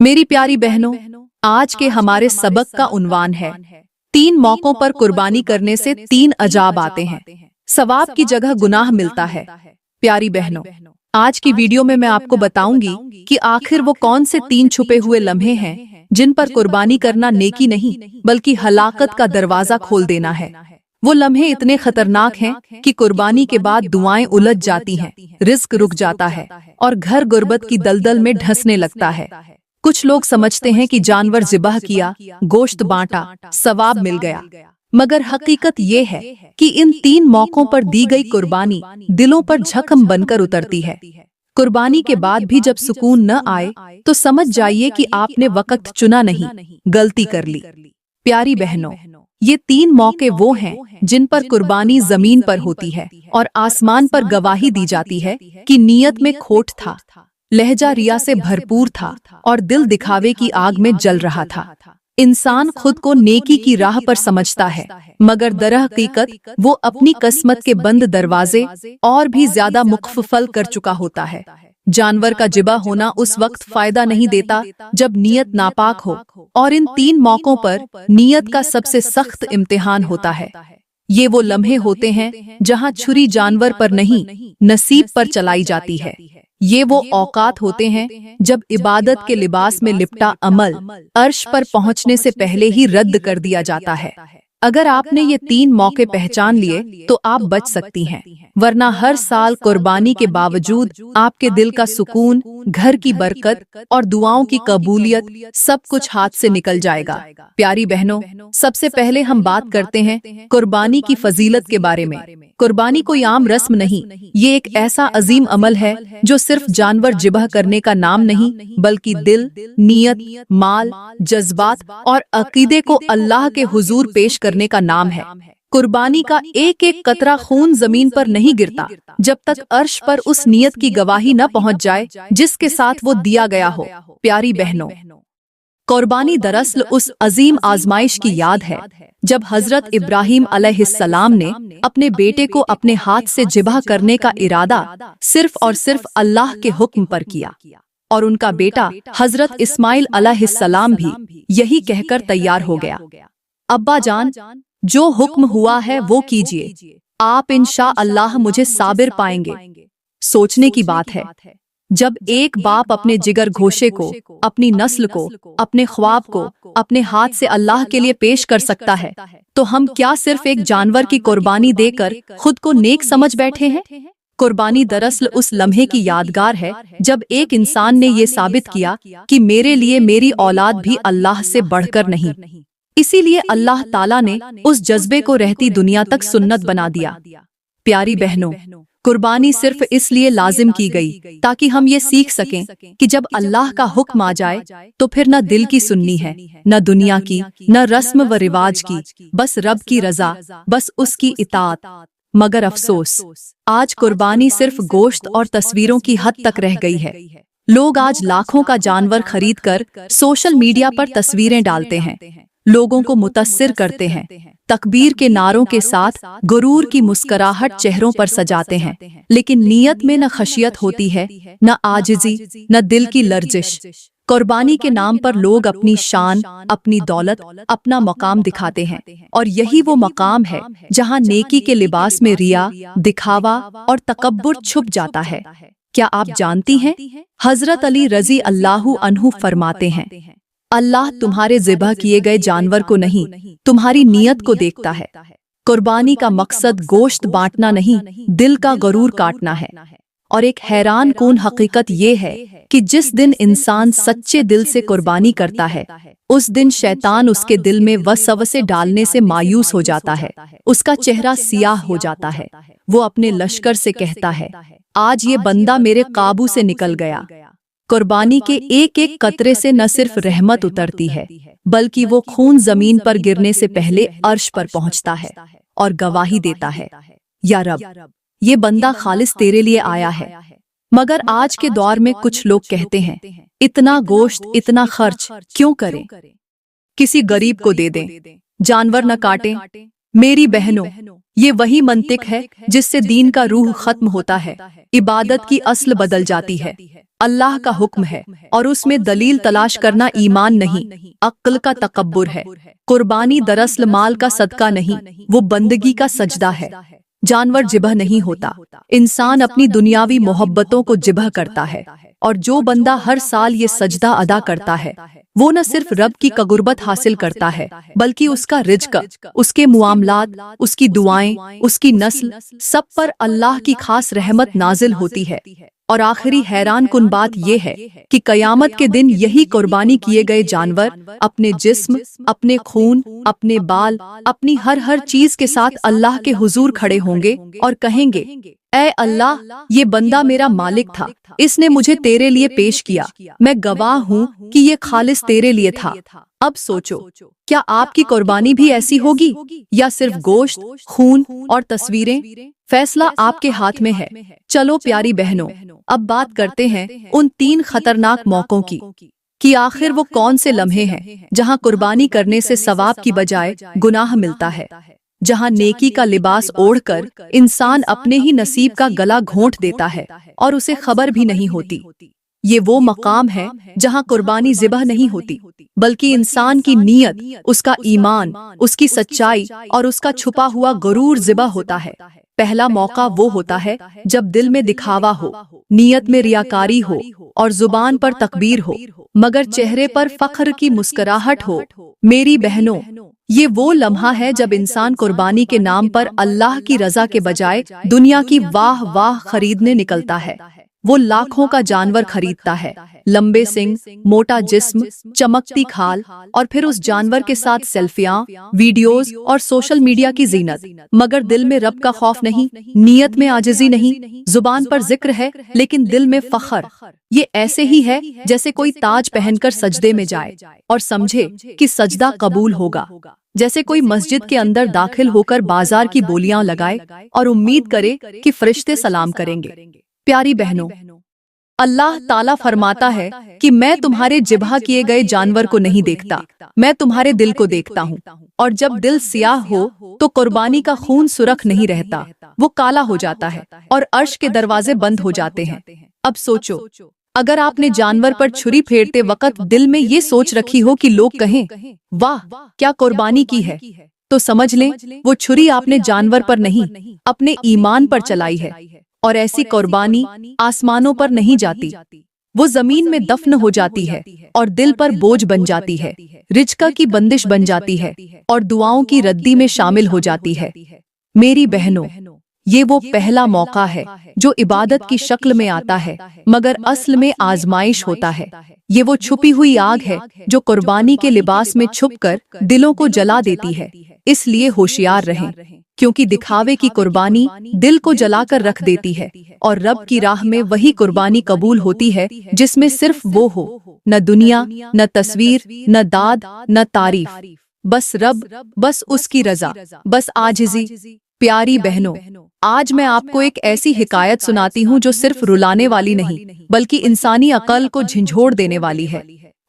मेरी प्यारी बहनों, आज के हमारे सबक का उन्वान है 3 मौकों पर कुर्बानी करने से 3 अजाब आते हैं, सवाब की जगह गुनाह मिलता है। प्यारी बहनों, आज की वीडियो में मैं आपको बताऊंगी कि आखिर वो कौन से 3 छुपे हुए लम्हे हैं जिन पर कुर्बानी करना नेकी नहीं बल्कि हलाकत का दरवाजा खोल देना है। वो लम्हे इतने खतरनाक हैं कि कुर्बानी के बाद दुआएं उलझ जाती हैं, रिस्क रुक जाता है और घर गुर्बत की दलदल में ढसने लगता है। कुछ लोग समझते हैं कि जानवर ज़िबह किया, गोश्त बांटा, सवाब मिल गया, मगर हकीकत ये है कि इन 3 मौकों पर दी गई कुर्बानी दिलों पर जख्म बनकर उतरती है। कुर्बानी के बाद भी जब सुकून न आए तो समझ जाइए कि आपने वक्त चुना नहीं, गलती कर ली। प्यारी बहनों, ये 3 मौके वो हैं जिन पर कुर्बानी जमीन पर होती है और आसमान पर गवाही दी जाती है कि नीयत में खोट था, लहजा रिया से भरपूर था और दिल दिखावे की आग में जल रहा था। इंसान खुद को नेकी की राह पर समझता है, मगर दरहकीकत वो अपनी किस्मत के बंद दरवाजे और भी ज्यादा मुख्फल कर चुका होता है। जानवर का जिबा होना उस वक्त फायदा नहीं देता जब नीयत नापाक हो, और इन 3 मौकों पर नीयत का सबसे सख्त इम्तिहान होता है। ये वो लम्हे होते हैं जहां छुरी जानवर पर नहीं, नसीब पर चलाई जाती है। ये वो औकात होते हैं जब इबादत के लिबास में लिपटा अमल अर्श पर पहुंचने से पहले ही रद्द कर दिया जाता है। अगर आपने ये 3 मौके पहचान लिए तो आप बच सकती हैं, वरना हर साल कुर्बानी के बावजूद आपके दिल का सुकून, घर की बरकत और दुआओं की कबूलियत सब कुछ हाथ से निकल जाएगा। प्यारी बहनों, सबसे पहले हम बात करते हैं कुर्बानी की फजीलत के बारे में। कुर्बानी कोई आम रस्म नहीं, ये एक ऐसा अजीम अमल है जो सिर्फ जानवर जिबह करने का नाम नहीं बल्कि दिल, नीयत, माल, जज्बात और अकीदे को अल्लाह के हुजूर पेश करने का नाम है। कुर्बानी का एक एक कतरा खून जमीन पर नहीं गिरता जब तक अर्श पर उस नीयत की गवाही न पहुंच जाए जिसके साथ वो दिया गया हो। प्यारी बहनों, कुर्बानी दरअसल उस अजीम आजमाइश की याद है जब हजरत इब्राहिम अलैहिस्सलाम ने अपने बेटे को अपने हाथ से जिबह करने का इरादा सिर्फ और सिर्फ अल्लाह के हुक्म पर किया, और उनका बेटा हजरत इस्माइल अलैहिस्सलाम भी यही कहकर तैयार हो गया, अब्बा जान, जो हुक्म हुआ है वो कीजिए, आप इंशाअल्लाह मुझे साबिर पाएंगे। सोचने की बात है, जब एक बाप अपने जिगर घोषे को, अपनी नस्ल को, अपने ख्वाब को अपने हाथ से अल्लाह के लिए पेश कर सकता है, तो हम क्या सिर्फ एक जानवर की कुर्बानी देकर खुद को नेक समझ बैठे हैं? कुर्बानी दरअसल उस लम्हे की यादगार है जब एक इंसान ने ये साबित किया कि मेरे लिए मेरी औलाद भी अल्लाह से बढ़कर नहीं। इसीलिए अल्लाह ताला ने उस जज्बे को रहती दुनिया तक सुन्नत बना दिया। प्यारी बहनों, कुर्बानी सिर्फ इसलिए लाजिम की गई ताकि हम ये सीख सकें कि जब अल्लाह का हुक्म आ जाए तो फिर न दिल की सुननी है, न दुनिया की, न रस्म व रिवाज की, बस रब की रजा, बस उसकी इताअत। मगर अफसोस, आज कुर्बानी सिर्फ गोश्त और तस्वीरों की हद तक रह गई है। लोग आज लाखों का जानवर खरीद कर सोशल मीडिया पर तस्वीरें डालते हैं, लोगों को मुतस्सिर करते हैं, तकबीर के नारों के साथ गुरूर की मुस्कुराहट चेहरों पर सजाते हैं, लेकिन नीयत में न खशियत होती है, न आजिज़ी, न दिल की लर्जिश। कुर्बानी के नाम पर लोग अपनी शान, अपनी दौलत, अपना मकाम दिखाते हैं, और यही वो मकाम है जहां नेकी के लिबास में रिया, दिखावा और तकब्बुर छुप जाता है। क्या आप जानती हैं, हजरत अली रजी अल्लाहु अन्हु फरमाते हैं, अल्लाह तुम्हारे ज़िबह किए गए जानवर को नहीं, तुम्हारी नीयत को देखता है। कुर्बानी का मकसद गोश्त बांटना नहीं, दिल का गरूर काटना है। और एक हैरान कौन हकीकत ये है कि जिस दिन इंसान सच्चे दिल से कुर्बानी करता है, उस दिन शैतान उसके दिल में वसवसे डालने से मायूस हो जाता है, उसका चेहरा सियाह हो जाता है। वो अपने लश्कर से कहता है, आज ये बंदा मेरे काबू से निकल गया। कुर्बानी के एक एक कतरे से न सिर्फ रहमत उतरती है बल्कि वो खून जमीन पर गिरने से पहले अर्श पर पहुंचता है और गवाही देता है, या रब, ये बंदा खालिस तेरे लिए आया है। मगर आज के दौर में कुछ लोग कहते हैं, इतना गोश्त, इतना खर्च क्यों करें, किसी गरीब को दे दें, जानवर न काटें। मेरी बहनों, ये वही मंतिक है जिससे दीन का रूह खत्म होता है, इबादत की अस्ल बदल जाती है। अल्लाह का हुक्म है और उसमें दलील तलाश करना ईमान नहीं, अक्ल का तकब्बुर है। कुर्बानी दरअसल माल का सदका नहीं, वो बंदगी का सजदा है। जानवर जिबह नहीं होता, इंसान अपनी दुनियावी मोहब्बतों को जिबह करता है। और जो बंदा हर साल ये सजदा अदा करता है, वो न सिर्फ रब की कगुर्बत हासिल करता है, बल्कि उसका रिज्क, उसके मुआमलात, उसकी दुआएं, उसकी नस्ल, सब पर अल्लाह की खास रहमत नाजिल होती है। और आखिरी हैरान कुन बात यह है कि कयामत के दिन यही कुर्बानी किए गए जानवर अपने जिस्म, अपने खून, अपने बाल, अपनी हर चीज के साथ अल्लाह के हुजूर खड़े होंगे और कहेंगे, ऐ अल्लाह, ये बंदा मेरा मालिक था, इसने मुझे तेरे लिए पेश किया, मैं गवाह हूँ कि ये खालिस तेरे लिए था। अब सोचो, क्या आपकी कुर्बानी भी ऐसी होगी या सिर्फ गोश्त, खून और तस्वीरें? फैसला आपके हाथ में है। चलो प्यारी बहनों, अब बात करते हैं उन 3 खतरनाक मौकों की कि आखिर वो कौन से लम्हे हैं जहां कुर्बानी करने से सवाब की बजाय गुनाह मिलता है, जहां नेकी का लिबास ओढ़कर इंसान अपने ही नसीब का गला घोंट देता है और उसे खबर भी नहीं होती। ये वो मकाम है जहां कुर्बानी ज़िबह नहीं होती, बल्कि इंसान की नीयत, उसका ईमान, उसकी सच्चाई और उसका छुपा हुआ गुरूर ज़िबह होता है। पहला मौका वो होता है जब दिल में दिखावा हो, नीयत में रियाकारी हो और जुबान पर तकबीर हो, मगर चेहरे पर फख्र की मुस्कुराहट हो। मेरी बहनों, ये वो लम्हा है जब इंसान कुर्बानी के नाम पर अल्लाह की रजा के बजाय दुनिया की वाह वाह खरीदने निकलता है। वो लाखों का जानवर खरीदता है, लंबे सिंग, मोटा जिस्म, चमकती खाल, और फिर उस जानवर के साथ सेल्फियां, वीडियोस और सोशल मीडिया की जीनत, मगर दिल में रब का खौफ नहीं, नीयत में आजिज़ी नहीं, जुबान पर जिक्र है लेकिन दिल में फख्र। ये ऐसे ही है जैसे कोई ताज पहनकर सजदे में जाए और समझे कि सजदा कबूल होगा, जैसे कोई मस्जिद के अंदर दाखिल होकर बाजार की बोलियां लगाए और उम्मीद करे कि फरिश्ते सलाम करेंगे। प्यारी बहनों, अल्लाह ताला फरमाता है कि मैं तुम्हारे जिबह किए गए जानवर को नहीं देखता, मैं तुम्हारे दिल को देखता हूँ। और जब दिल सियाह हो तो कुर्बानी का खून सुरख नहीं रहता, वो काला हो जाता है और अर्श के दरवाजे बंद हो जाते हैं। अब सोचो, अगर आपने जानवर पर छुरी फेरते वक्त दिल में ये सोच रखी हो कि लोग कहें, वाह क्या कुर्बानी की है, तो समझ लें वो छुरी आपने जानवर पर नहीं, अपने ईमान पर चलाई है। और ऐसी कुर्बानी आसमानों पर नहीं जाती, वो जमीन में दफन हो जाती है और दिल पर बोझ बन जाती है, रिज्क की बंदिश बन जाती है और दुआओं की रद्दी में शामिल हो जाती है। मेरी बहनों, ये वो पहला मौका है जो इबादत की शक्ल में आता है मगर असल में आजमाइश होता है। ये वो छुपी हुई आग है जो कुर्बानी के लिबास में छुपकर दिलों को जला देती है। इसलिए होशियार रहें, क्योंकि दिखावे की कुर्बानी दिल को जलाकर रख देती है और रब की राह में वही कुर्बानी कबूल होती है जिसमें सिर्फ वो हो, न दुनिया, न तस्वीर, न दाद, न तारीफ, बस रब, बस उसकी रजा, बस आजिज़ी। प्यारी बहनों, आज मैं आपको एक ऐसी हिकायत सुनाती हूँ जो सिर्फ रुलाने वाली नहीं बल्कि इंसानी अकल को झंझोड़ देने वाली है।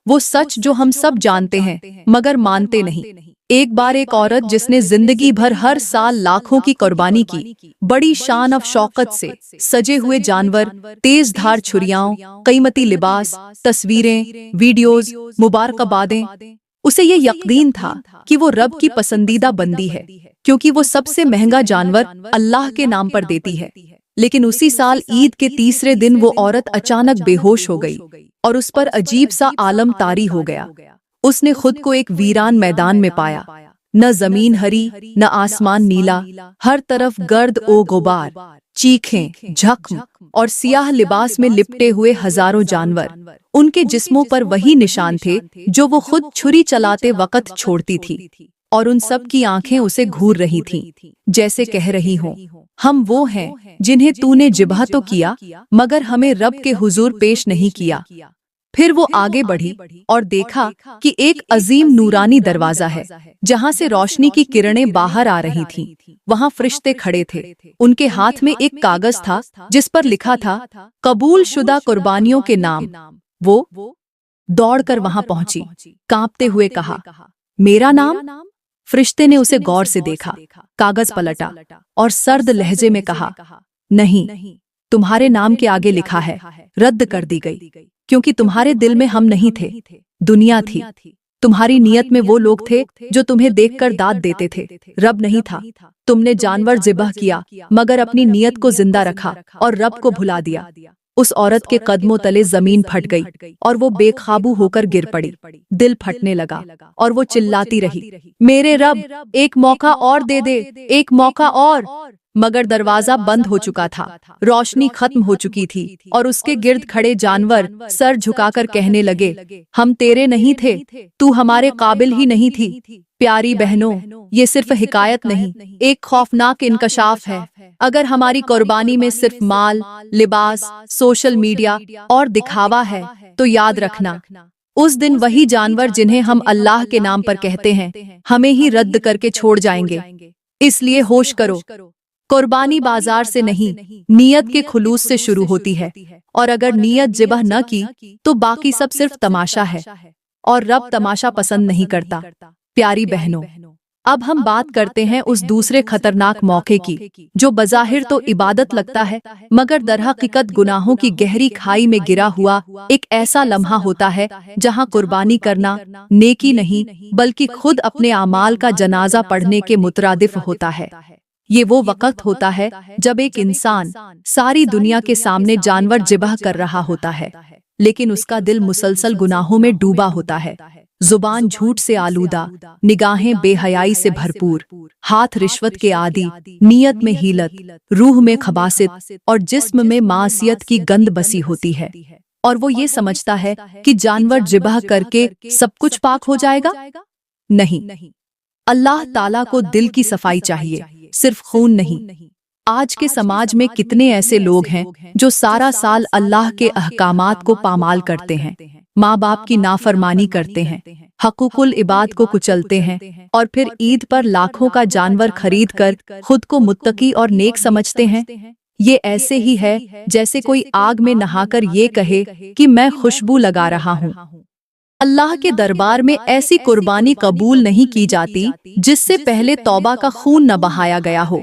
वो सच जो हम सब जानते हैं मगर मानते नहीं। एक बार एक औरत जिसने जिंदगी भर हर साल लाखों की कुर्बानी की, बड़ी शान और शौकत से सजे हुए जानवर, तेज धार छुरियाओं, कीमती लिबास, तस्वीरें, वीडियोस, मुबारकबादें, उसे ये यकीन था कि वो रब की पसंदीदा बंदी है क्योंकि वो सबसे महंगा जानवर अल्लाह के नाम पर देती है। लेकिन उसी साल ईद के तीसरे दिन वो औरत अचानक बेहोश हो गई और उस पर अजीब सा आलम तारी हो गया। उसने खुद को एक वीरान मैदान में पाया, न जमीन हरी, न आसमान नीला, हर तरफ गर्द ओ गुबार, चीखें, जख्म और सियाह लिबास में लिपटे हुए हजारों जानवर। उनके जिस्मों पर वही निशान थे जो वो खुद छुरी चलाते वक्त छोड़ती थी, और उन सब की आंखें उसे घूर रही थीं, जैसे कह रही हों, हम वो हैं जिन्हें तूने जिबह तो किया मगर हमें रब के हुजूर पेश नहीं किया। फिर वो आगे बढ़ी और देखा कि एक अजीम नूरानी दरवाजा है जहां से रोशनी की किरणें बाहर आ रही थीं। वहां फरिश्ते खड़े थे, उनके हाथ में एक कागज था जिस पर लिखा था कबूल शुदा कुर्बानियों के नाम। वो दौड़कर वहां पहुंची, कांपते हुए कहा, मेरा नाम? फरिश्ते ने उसे गौर से देखा, कागज पलटा और सर्द लहजे में कहा, नहीं, तुम्हारे नाम के आगे लिखा है, रद्द कर दी गई, क्योंकि तुम्हारे दिल में हम नहीं थे, दुनिया थी। तुम्हारी नियत में वो लोग थे जो तुम्हें देखकर दाद देते थे, रब नहीं था। तुमने जानवर ज़िबह किया मगर अपनी नियत को जिंदा रखा और रब को भुला दिया। उस औरत के कदमों तले जमीन फट गई और वो बेकाबू होकर गिर पड़ी। दिल फटने लगा और वो चिल्लाती रही, मेरे रब, एक मौका और दे दे, एक मौका और। मगर दरवाजा बंद हो चुका था, रोशनी खत्म हो चुकी थी और उसके गिर्द खड़े जानवर सर झुकाकर कहने लगे, हम तेरे नहीं थे, तू हमारे काबिल ही नहीं थी। प्यारी बहनों, ये सिर्फ हिकायत नहीं, एक खौफनाक इंकशाफ है। अगर हमारी कुर्बानी में सिर्फ माल, लिबास, सोशल मीडिया और दिखावा है, तो याद रखना, उस दिन वही जानवर जिन्हें हम अल्लाह के नाम पर कहते हैं, हमें ही रद्द करके छोड़ जाएंगे। इसलिए होश करो, कुर्बानी बाजार से नहीं, नियत के खुलूस से शुरू होती है। और अगर नियत ज़िबह न की तो बाकी सब सिर्फ तमाशा है, और रब तमाशा पसंद नहीं करता। प्यारी बहनों, अब हम बात करते हैं उस दूसरे खतरनाक मौके की, जो बज़ाहिर तो इबादत लगता है मगर दरहकीकत गुनाहों की गहरी खाई में गिरा हुआ एक ऐसा लम्हा होता है जहां कुर्बानी करना नेकी नहीं बल्कि खुद अपने आमाल का जनाजा पढ़ने के मुतरादिफ होता है। ये वो वक्त होता है जब एक इंसान सारी दुनिया के सामने जानवर ज़िबह कर रहा होता है, लेकिन उसका दिल मुसलसल गुनाहों में डूबा होता है। जुबान झूठ से आलूदा, निगाहें बेहयाई से भरपूर, हाथ रिश्वत के आदी, नियत में हीलत, रूह में खबासित और जिस्म में मासियत की गंद बसी होती है। और वो ये समझता है कि जानवर ज़िबह करके सब कुछ पाक हो जाएगा। नहीं, अल्लाह ताला को दिल की सफाई चाहिए, सिर्फ खून नहीं। आज के समाज में कितने ऐसे लोग हैं जो सारा साल अल्लाह के अहकामात को पामाल करते हैं, माँ बाप की नाफरमानी करते हैं, हकूकुल इबाद को कुचलते हैं और फिर ईद पर लाखों का जानवर खरीद कर खुद को मुत्तकी और नेक समझते हैं। ये ऐसे ही है जैसे कोई आग में नहाकर ये कहे कि मैं खुशबू लगा रहा हूँ। अल्लाह के दरबार में ऐसी कुर्बानी कबूल नहीं की जाती जिससे पहले तौबा का खून न बहाया गया हो,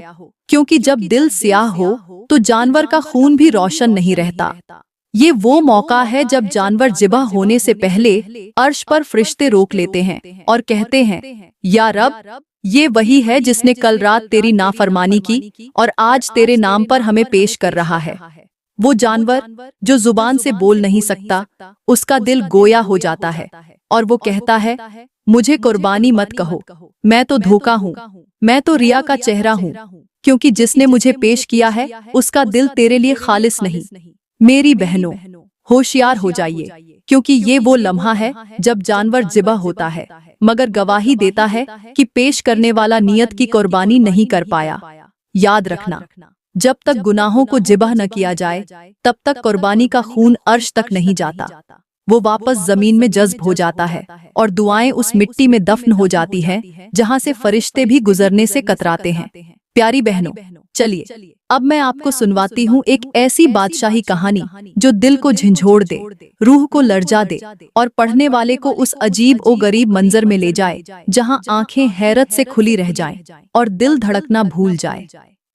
क्योंकि जब दिल स्याह हो तो जानवर का खून भी रोशन नहीं रहता। ये वो मौका है जब जानवर ज़िबह होने से पहले अर्श पर फरिश्ते रोक लेते हैं और कहते हैं, या रब, ये वही है जिसने कल रात तेरी नाफरमानी की और आज तेरे नाम पर हमें पेश कर रहा है। वो जानवर जो जुबान से बोल नहीं सकता, उसका दिल गोया हो जाता है और वो कहता है, मुझे कुर्बानी मत कहो, मैं तो धोखा हूँ, मैं तो रिया का चेहरा हूँ, क्योंकि जिसने मुझे पेश किया है उसका दिल तेरे लिए खालिस नहीं। मेरी बहनों, होशियार हो जाइए, क्योंकि ये वो लम्हा है जब जानवर ज़िबह होता है मगर गवाही देता है कि पेश करने वाला नियत की कुर्बानी नहीं कर पाया। याद रखना, जब तक गुनाहों को ज़िबह न किया जाए तब तक कुर्बानी का खून अर्श तक नहीं जाता। वो वापस जमीन में जज्ब हो जाता है और दुआएं उस मिट्टी में दफन हो जाती हैं जहां से फरिश्ते भी गुजरने से कतराते हैं। प्यारी बहनों, चलिए अब मैं आपको सुनवाती हूँ एक ऐसी बादशाही कहानी जो दिल को झंझोड़ दे, रूह को लर्जा दे और पढ़ने वाले को उस अजीब ओ गरीब मंजर में ले जाए जहाँ आंखें हैरत से खुली रह जाएं और दिल धड़कना भूल जाए।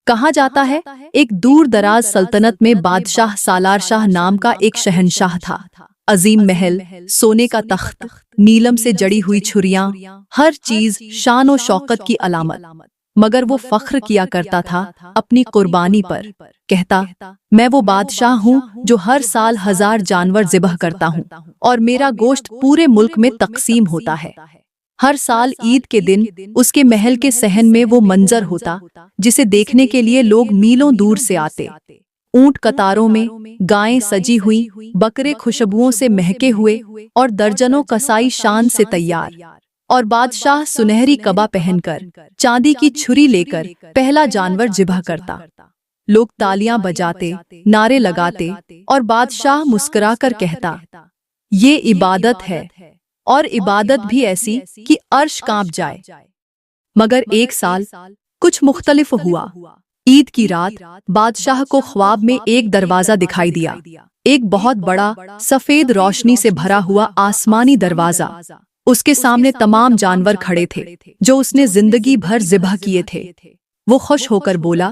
कहा जाता है एक दूर दराज सल्तनत में बादशाह सालार शाह नाम का एक शहनशाह था। अजीम महल, सोने का तख्त, नीलम से जड़ी हुई छुरियां, हर चीज शान और शौकत की अलामत। मगर वो फख्र किया करता था अपनी कुर्बानी पर। कहता, मैं वो बादशाह हूँ जो हर साल 1000 जानवर ज़िबह करता हूँ और मेरा गोश्त पूरे मुल्क में तकसीम होता है। हर साल ईद के दिन उसके महल के सहन में वो मंजर होता जिसे देखने के लिए लोग मीलों दूर से आते। ऊंट कतारों में, गायें सजी हुई, बकरे खुशबुओं से महके हुए और दर्जनों कसाई शान से तैयार। और बादशाह सुनहरी कबा पहनकर, चांदी की छुरी लेकर पहला जानवर ज़िबह करता। लोग तालियां बजाते, नारे लगाते और बादशाह मुस्कुराकर कहता, ये इबादत है, और इबादत भी ऐसी कि अर्श कांप जाए। मगर एक साल कुछ मुख्तलिफ हुआ। ईद की रात बादशाह को ख्वाब में एक दरवाजा दिखाई दिया, एक बहुत बड़ा सफेद रोशनी से भरा हुआ आसमानी दरवाजा। उसके सामने तमाम जानवर खड़े थे जो उसने जिंदगी भर ज़िबह किए थे। وہ خوش ہو کر بولا،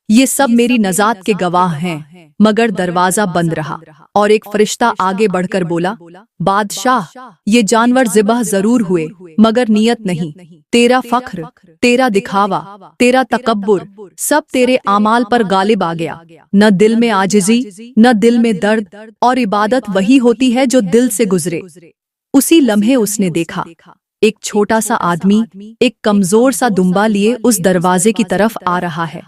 یہ سب میری نجات کے گواہ ہیں، مگر دروازہ بند رہا، اور ایک فرشتہ آگے بڑھ کر بولا، بادشاہ، یہ جانور ذبح ضرور ہوئے مگر نیت نہیں، تیرا فخر، تیرا دکھاوا، تیرا تکبر، سب تیرے اعمال پر غالب آ گیا، نہ دل میں عاجزی، نہ دل میں درد، اور عبادت وہی ہوتی ہے جو دل سے گزرے۔ اسی لمحے اس نے دیکھا ایک چھوٹا سا آدمی ایک کمزور سا دمبا لیے اس دروازے کی طرف آ رہا ہے۔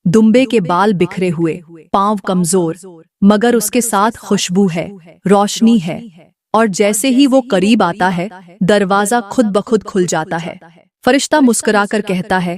دمبے کے بال بکھرے ہوئے، پاؤں کمزور، مگر اس کے ساتھ خوشبو ہے، روشنی ہے، اور جیسے ہی وہ قریب آتا ہے دروازہ خود بخود کھل جاتا ہے۔ فرشتہ مسکرا کر کہتا ہے،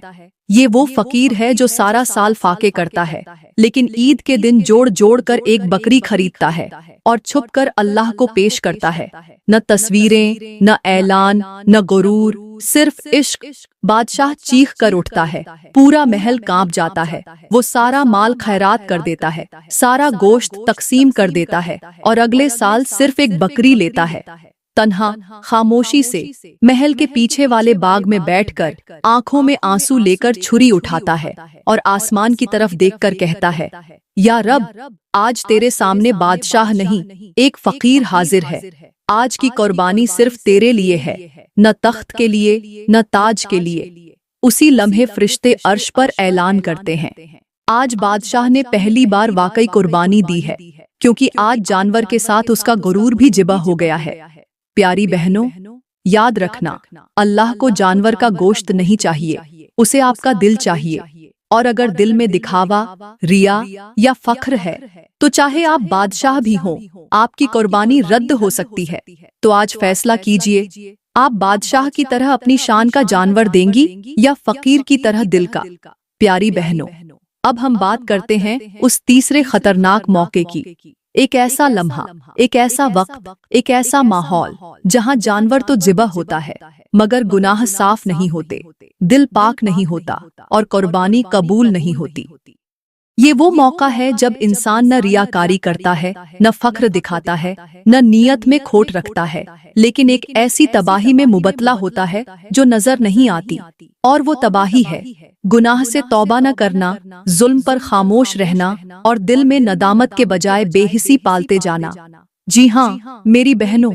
یہ وہ فقیر ہے جو سارا سال فاقے کرتا ہے، لیکن عید کے دن جوڑ جوڑ کر ایک بکری خریدتا ہے اور چھپ کر اللہ کو پیش کرتا ہے۔ نہ تصویریں، نہ اعلان، نہ غرور، صرف عشق۔ بادشاہ چیخ کر اٹھتا ہے، پورا محل کانپ جاتا ہے، وہ سارا مال خیرات کر دیتا ہے، سارا گوشت تقسیم کر دیتا ہے، اور اگلے سال صرف ایک بکری لیتا ہے۔ تنہا، خاموشی سے، محل کے پیچھے والے باغ میں بیٹھ کر، آنکھوں میں آنسو لے کر چھری اٹھاتا ہے، اور آسمان کی طرف دیکھ کر کہتا ہے، یا رب، آج تیرے سامنے بادشاہ نہیں، ایک فقیر حاضر ہے۔ آج کی قربانی صرف تیرے لیے ہے، نہ تخت کے لیے، نہ تاج کے لیے۔ اسی لمحے فرشتے عرش پر اعلان کرتے ہیں، آج بادشاہ نے پہلی بار واقعی قربانی دی ہے، کیونکہ آج جانور کے ساتھ اس کا غرور بھی ذبح ہو گیا ہے۔ پیاری بہنوں، یاد رکھنا، اللہ کو جانور کا گوشت نہیں چاہیے، اسے آپ کا دل چاہیے، اور اگر دل میں دکھاوا، ریا یا فخر ہے تو چاہے آپ بادشاہ بھی ہوں، آپ کی قربانی رد ہو سکتی ہے۔ تو آج فیصلہ کیجئے، آپ بادشاہ کی طرح اپنی شان کا جانور دیں گی یا فقیر کی طرح دل کا؟ پیاری بہنوں، اب ہم بات کرتے ہیں اس تیسرے خطرناک موقع کی۔ ایک ایسا لمحہ، ایک ایسا وقت، ایک ایسا ماحول جہاں جانور تو ذبح ہوتا ہے مگر گناہ صاف نہیں ہوتے، دل پاک نہیں ہوتا، اور قربانی قبول نہیں ہوتی۔ یہ وہ موقع ہے جب انسان نہ ریاکاری کرتا ہے، نہ فخر دکھاتا ہے، نہ نیت میں کھوٹ رکھتا ہے، لیکن ایک ایسی تباہی میں مبتلا ہوتا ہے جو نظر نہیں آتی، اور وہ تباہی ہے گناہ سے توبہ نہ کرنا، ظلم پر خاموش رہنا، اور دل میں ندامت کے بجائے بے حسی پالتے جانا۔ جی ہاں میری بہنوں،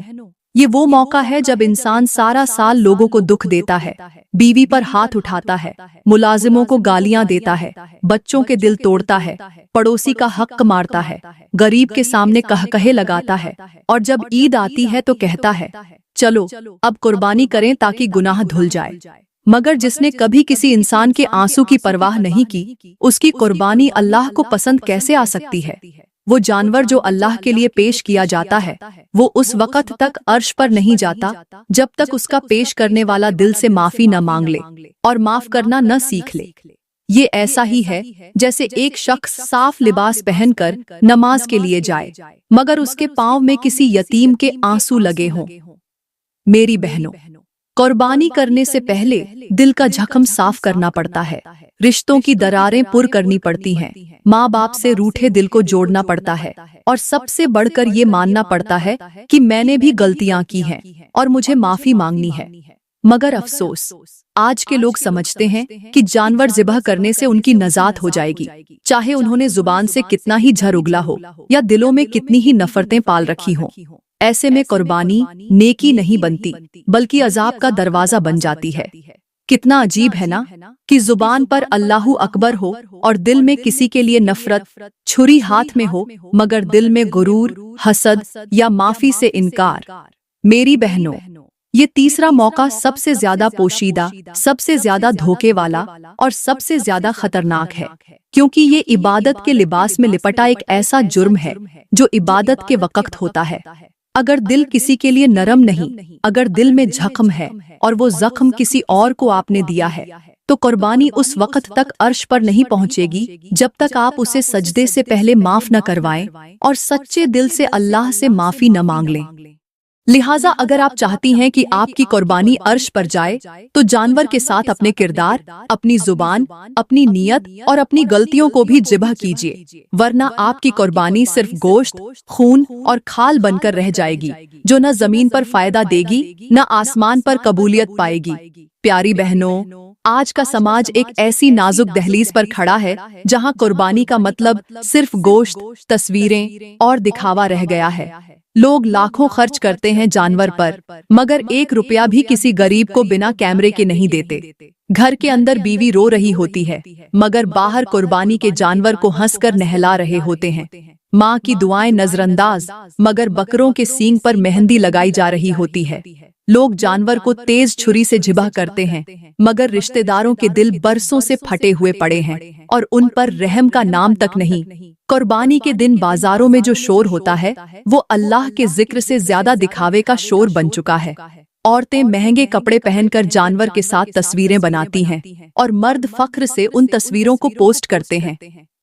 یہ وہ موقع ہے جب انسان سارا سال لوگوں کو دکھ دیتا ہے، بیوی پر ہاتھ اٹھاتا ہے، ملازموں کو گالیاں دیتا ہے، بچوں کے دل توڑتا ہے، پڑوسی کا حق مارتا ہے، غریب کے سامنے قہقہے لگاتا ہے، اور جب عید آتی ہے تو کہتا ہے، چلو اب قربانی کریں تاکہ گناہ دھل جائے۔ مگر جس نے کبھی کسی انسان کے آنسو کی پرواہ نہیں کی، اس کی قربانی اللہ کو پسند کیسے آ سکتی ہے؟ وہ جانور جو اللہ کے لیے پیش کیا جاتا ہے، وہ اس وقت تک عرش پر نہیں جاتا جب تک اس کا پیش کرنے والا دل سے معافی نہ مانگ لے اور معاف کرنا نہ سیکھ لے۔ یہ ایسا ہی ہے جیسے ایک شخص صاف لباس پہن کر نماز کے لیے جائے مگر اس کے پاؤں میں کسی یتیم کے آنسو لگے ہوں۔ میری بہنوں، قربانی کرنے سے پہلے دل کا زخم صاف کرنا پڑتا ہے، رشتوں کی دراریں پر کرنی پڑتی ہیں، ماں باپ سے روٹھے دل کو جوڑنا پڑتا ہے، اور سب سے بڑھ کر یہ ماننا پڑتا ہے کہ میں نے بھی غلطیاں کی ہیں اور مجھے معافی مانگنی ہے۔ مگر افسوس، آج کے لوگ سمجھتے ہیں کہ جانور ذبح کرنے سے ان کی نجات ہو جائے گی، چاہے انہوں نے زبان سے کتنا ہی جھر اگلا ہو یا دلوں میں کتنی ہی نفرتیں پال رکھی ہوں۔ ایسے میں قربانی نیکی نہیں بنتی بلکہ عذاب کا دروازہ بن جاتی ہے۔ کتنا عجیب ہے نا کہ زبان پر اللہ اکبر ہو اور دل میں کسی کے لیے نفرت، چھری ہاتھ میں ہو مگر دل میں غرور، حسد یا معافی سے انکار۔ میری بہنوں، یہ تیسرا موقع سب سے زیادہ پوشیدہ، سب سے زیادہ دھوکے والا اور سب سے زیادہ خطرناک ہے، کیونکہ یہ عبادت کے لباس میں لپٹا ایک ایسا جرم ہے جو عبادت کے وقت ہوتا ہے۔ اگر دل کسی کے لیے نرم نہیں، اگر دل میں زخم ہے اور وہ زخم کسی اور کو آپ نے دیا ہے، تو قربانی اس وقت تک عرش پر نہیں پہنچے گی جب تک آپ اسے سجدے سے پہلے معاف نہ کروائیں اور سچے دل سے اللہ سے معافی نہ مانگ لیں۔ لہٰذا اگر آپ چاہتی ہیں کہ آپ کی قربانی عرش پر جائے تو جانور کے ساتھ اپنے کردار، اپنی زبان، اپنی نیت اور اپنی غلطیوں کو بھی ذبح کیجیے، ورنہ آپ کی قربانی صرف گوشت، خون اور کھال بن کر رہ جائے گی جو نہ زمین پر فائدہ دے گی نہ آسمان پر قبولیت پائے گی۔ پیاری بہنوں، आज का समाज एक ऐसी नाजुक दहलीज पर खड़ा है जहां कुर्बानी का मतलब सिर्फ गोश्त, तस्वीरें और दिखावा रह गया है। लोग लाखों खर्च करते हैं जानवर पर, मगर 1 रुपया भी किसी गरीब को बिना कैमरे के नहीं देते। घर के अंदर बीवी रो रही होती है, मगर बाहर कुर्बानी के जानवर को हंसकर नहला रहे होते हैं। माँ की दुआएं नजरअंदाज, मगर बकरों के सींग पर मेहंदी लगाई जा रही होती है। लोग जानवर को तेज छुरी से ज़िबह करते हैं, मगर रिश्तेदारों के दिल बरसों से फटे हुए पड़े हैं और उन पर रहम का नाम तक नहीं। कुर्बानी के दिन बाजारों में जो शोर होता है वो अल्लाह के जिक्र से ज्यादा दिखावे का शोर बन चुका है। औरतें महंगे कपड़े पहनकर जानवर के साथ तस्वीरें बनाती हैं और मर्द फख्र से उन तस्वीरों को पोस्ट करते हैं।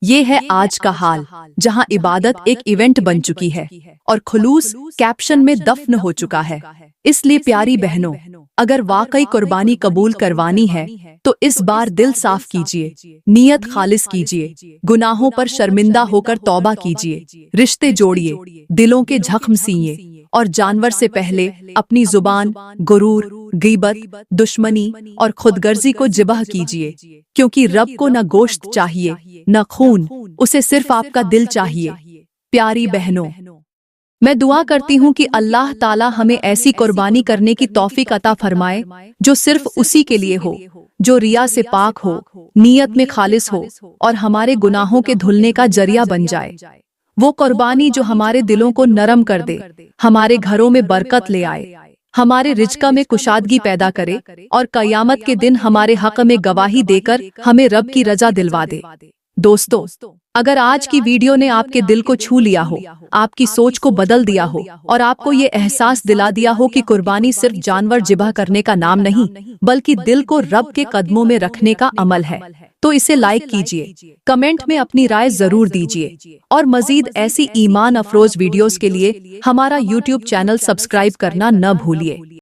ये है आज का हाल, जहां इबादत एक इवेंट बन चुकी है और खुलूस कैप्शन में दफन हो चुका है। इसलिए प्यारी बहनों, अगर वाकई कुर्बानी कबूल करवानी है तो इस बार दिल साफ कीजिए, नियत खालिस कीजिए, गुनाहों पर शर्मिंदा होकर तौबा कीजिए, रिश्ते जोड़िए, दिलों के जख्म सीइए और जानवर से पहले अपनी जुबान, गुरूर, गीबत, दुश्मनी और खुदगर्जी को ज़िबह कीजिए, क्योंकि रब को न गोश्त चाहिए न खून, उसे सिर्फ आपका दिल चाहिए। प्यारी बहनों, मैं दुआ करती हूँ कि अल्लाह ताला हमें ऐसी कुर्बानी करने की तौफीक अता फरमाए जो सिर्फ उसी के लिए हो, जो रिया से पाक हो, नीयत में खालिस हो और हमारे गुनाहों के धुलने का जरिया बन जाए। वो कुर्बानी जो हमारे दिलों को नरम कर दे, हमारे घरों में बरकत ले आए, हमारे रिज़्क़ में कुशादगी पैदा करे और क़यामत के दिन हमारे हक़ में गवाही देकर हमें रब की रजा दिलवा दे। दोस्तों, अगर आज की वीडियो ने आपके दिल को छू लिया हो, आपकी सोच को बदल दिया हो और आपको ये एहसास दिला दिया हो कि कुर्बानी सिर्फ जानवर ज़िबह करने का नाम नहीं, बल्कि दिल को रब के कदमों में रखने का अमल है, तो इसे लाइक कीजिए, कमेंट में अपनी राय जरूर दीजिए और मजीद ऐसी ईमान अफरोज वीडियोस के लिए हमारा YouTube चैनल सब्सक्राइब करना न भूलिए।